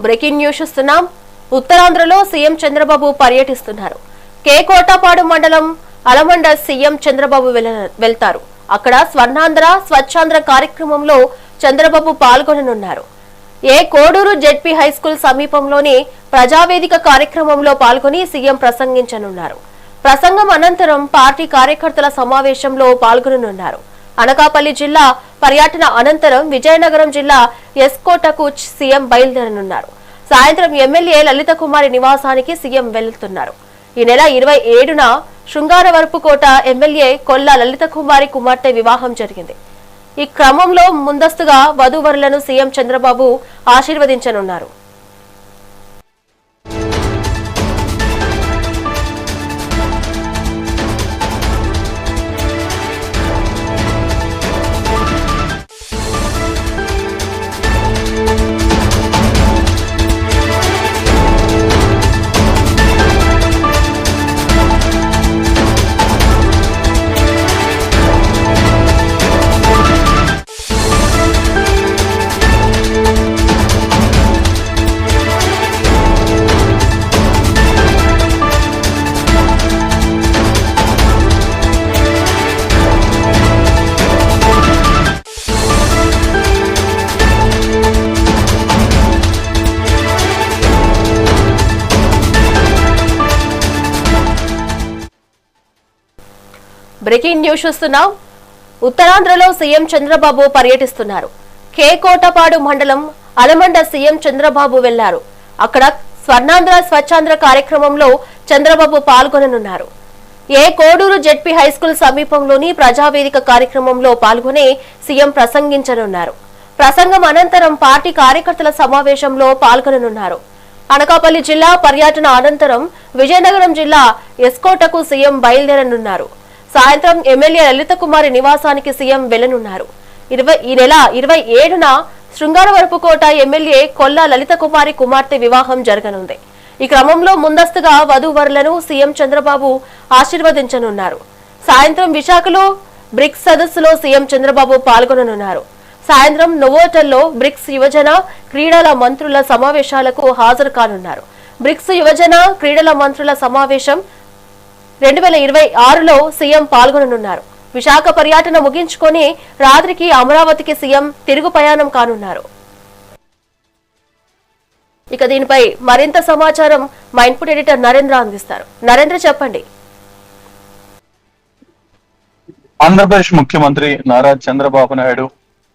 Breaking news చూస్తున్నాం. ఉత్తరాంధ్రలో CM Chandrababu పర్యటిస్తున్నారు. కే కోటపాడు మండలం అలమండ సీఎం చంద్రబాబు వెళ్తారు. అక్కడ స్వర్ణాంధ్ర స్వచ్ఛాంధ్ర కార్యక్రమంలో చంద్రబాబు పాల్గొననున్నారు. కోడూరు జెడ్పీ హైస్కూల్ సమీపంలోని ప్రజావేదిక కార్యక్రమంలో పాల్గొని సీఎం ప్రసంగించనున్నారు. ప్రసంగం అనంతరం పార్టీ కార్యకర్తల సమావేశంలో పాల్గొననున్నారు. అనకాపల్లి జిల్లా పర్యటన అనంతరం విజయనగరం జిల్లా ఎస్కోటకు సీఎం బయలుదేరనున్నారు. సాయంత్రం ఎమ్మెల్యే లలిత కుమారి నివాసానికి సీఎం వెళ్తున్నారు. ఈ నెల 27న శృంగారవరపుకోట ఎమ్మెల్యే కొల్ల లలిత కుమారి కుమార్తె వివాహం జరిగింది. ఈ క్రమంలో ముందస్తుగా వధూవరులను సీఎం చంద్రబాబు ఆశీర్వదించనున్నారు. బ్రేకింగ్ న్యూస్ చూస్తున్నాం. ఉత్తరాంధ్రలో సీఎం చంద్రబాబు పర్యటిస్తున్నారు. కే కోటపాడు మండలం అలమండ సీఎం చంద్రబాబు వెళ్లారు. అక్కడ స్వర్ణాంధ్ర స్వచ్ఛాంధ్ర కార్యక్రమంలో చంద్రబాబు పాల్గొననున్నారు. కోడూరు జెడ్పీ హైస్కూల్ సమీపంలోని ప్రజావేదిక కార్యక్రమంలో పాల్గొని సీఎం ప్రసంగించనున్నారు. ప్రసంగం అనంతరం పార్టీ కార్యకర్తల సమావేశంలో పాల్గొననున్నారు. అనకాపల్లి జిల్లా పర్యటన అనంతరం విజయనగరం జిల్లా ఎస్కోటకు సీఎం బయలుదేరనున్నారు. సాయంత్రం ఎమ్మెల్యే లలిత కుమారి నివాసానికి సీఎం వెళ్లనున్నారు. ఈ నెల 27న శృంగారవరపుకోట ఎమ్మెల్యే కొల్ల లలిత కుమారి కుమార్తె వివాహం జరగనుంది. ఈ క్రమంలో ముందస్తుగా వధూవరులను సీఎం చంద్రబాబు ఆశీర్వదించనున్నారు. సాయంత్రం విశాఖలో బ్రిక్స్ సదస్సులో సీఎం చంద్రబాబు పాల్గొననున్నారు. సాయంత్రం నోవోటల్లో బ్రిక్స్ యువజన క్రీడల మంత్రుల సమావేశాలకు హాజరు కానున్నారు. బ్రిక్స్ యువజన క్రీడల మంత్రుల సమావేశం 2026లో సీఎం పాల్గొననున్నారు. విశాఖ పర్యటన ముగించుకొని రాత్రికి అమరావతికి సీఎం తిరుగు ప్రయాణం కానున్నారు. ఇక దీనిపై మరింత సమాచారం మా ఇన్పుట్ ఎడిటర్ నరేంద్ర అందిస్తారు. నరేంద్ర, చెప్పండి. ఆంధ్రప్రదేశ్ ముఖ్యమంత్రి నారా చంద్రబాబు నాయుడు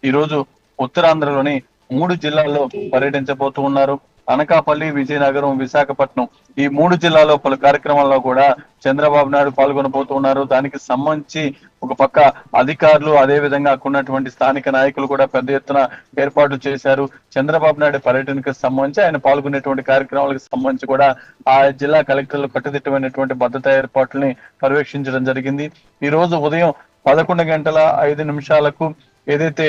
ఈరోజు ఉత్తరాంధ్రలోని 3 జిల్లాల్లో పర్యటించబోతూ ఉన్నారు. అనకాపల్లి, విజయనగరం, విశాఖపట్నం ఈ 3 జిల్లాలో పలు కార్యక్రమాల్లో కూడా చంద్రబాబు నాయుడు పాల్గొనబోతున్నారు. దానికి సంబంధించి ఒక పక్క అధికారులు, అదే విధంగా అక్కడున్నటువంటి స్థానిక నాయకులు కూడా పెద్ద ఎత్తున ఏర్పాట్లు చేశారు. చంద్రబాబు నాయుడు పర్యటనకు సంబంధించి ఆయన పాల్గొనేటువంటి కార్యక్రమాలకు సంబంధించి కూడా ఆ జిల్లా కలెక్టర్లు కట్టుదిట్టమైనటువంటి భద్రతా ఏర్పాట్లని పర్యవేక్షించడం జరిగింది. ఈ రోజు ఉదయం 11:05 ఏదైతే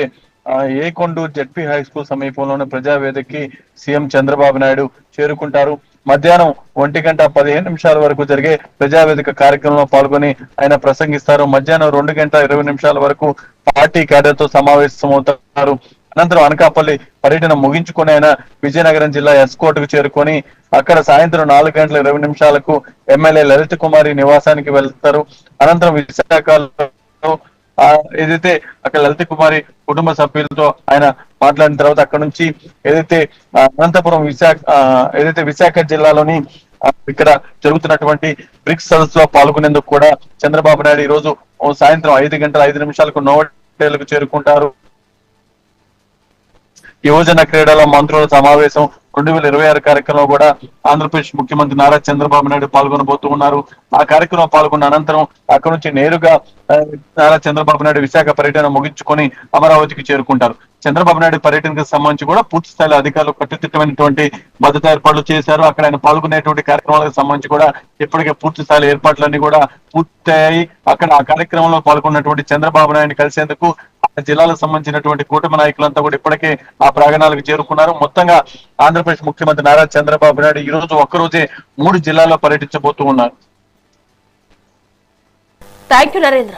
కొండూరు జెడ్పీ హై స్కూల్ సమీపంలోని ప్రజావేదికకి సీఎం చంద్రబాబు నాయుడు చేరుకుంటారు. మధ్యాహ్నం 1:15 వరకు జరిగే ప్రజావేదిక కార్యక్రమంలో పాల్గొని ఆయన ప్రసంగిస్తారు. మధ్యాహ్నం 2:20 వరకు పార్టీ క్యాడర్ తో సమావేశమవుతారు. అనంతరం అనకాపల్లి పర్యటన ముగించుకుని ఆయన విజయనగరం జిల్లా ఎస్కోట్కు చేరుకొని అక్కడ సాయంత్రం 4:20 ఎమ్మెల్యే లలిత కుమారి నివాసానికి వెళ్తారు. అనంతరం విశాఖలో ఏదైతే అక్కడ లలిత కుమారి కుటుంబ సభ్యులతో ఆయన మాట్లాడిన తర్వాత అక్కడ నుంచి ఏదైతే అనంతపురం విశాఖ జిల్లాలోని ఇక్కడ జరుగుతున్నటువంటి బ్రిక్స్ సదస్సులో పాల్గొనేందుకు కూడా చంద్రబాబు నాయుడు ఈ రోజు సాయంత్రం 5:05 నోవోటెల్కు చేరుకుంటారు. యువజన క్రీడల మంత్రుల సమావేశం 2026 కార్యక్రమంలో కూడా ఆంధ్రప్రదేశ్ ముఖ్యమంత్రి నారా చంద్రబాబు నాయుడు పాల్గొనబోతూ ఉన్నారు. ఆ కార్యక్రమం పాల్గొన్న అనంతరం అక్కడ నుంచి నేరుగా నారా చంద్రబాబు నాయుడు విశాఖ పర్యటన ముగించుకొని అమరావతికి చేరుకుంటారు. చంద్రబాబు నాయుడు పర్యటనకు సంబంధించి కూడా పూర్తి స్థాయిలో అధికారులు కట్టుదిట్టమైనటువంటి భద్రతా ఏర్పాట్లు చేశారు. అక్కడ ఆయన పాల్గొనేటువంటి కార్యక్రమాలకు సంబంధించి కూడా ఇప్పటికే పూర్తి స్థాయిలో ఏర్పాట్లన్నీ కూడా పూర్తయ్యాయి. అక్కడ ఆ కార్యక్రమంలో పాల్గొన్నటువంటి చంద్రబాబు నాయుడు కలిసేందుకు జిల్లాలకు సంబంధించినటువంటి కూటమి నాయకులంతా కూడా ఇప్పటికే ఆ ప్రాంగణాలకు చేరుకున్నారు. మొత్తంగా ఆంధ్రప్రదేశ్ ముఖ్యమంత్రి నారా చంద్రబాబు నాయుడు ఈ రోజు ఒక్కరోజే 3 జిల్లాల్లో పర్యటించబోతూ ఉన్నారు. Thank you Narendra.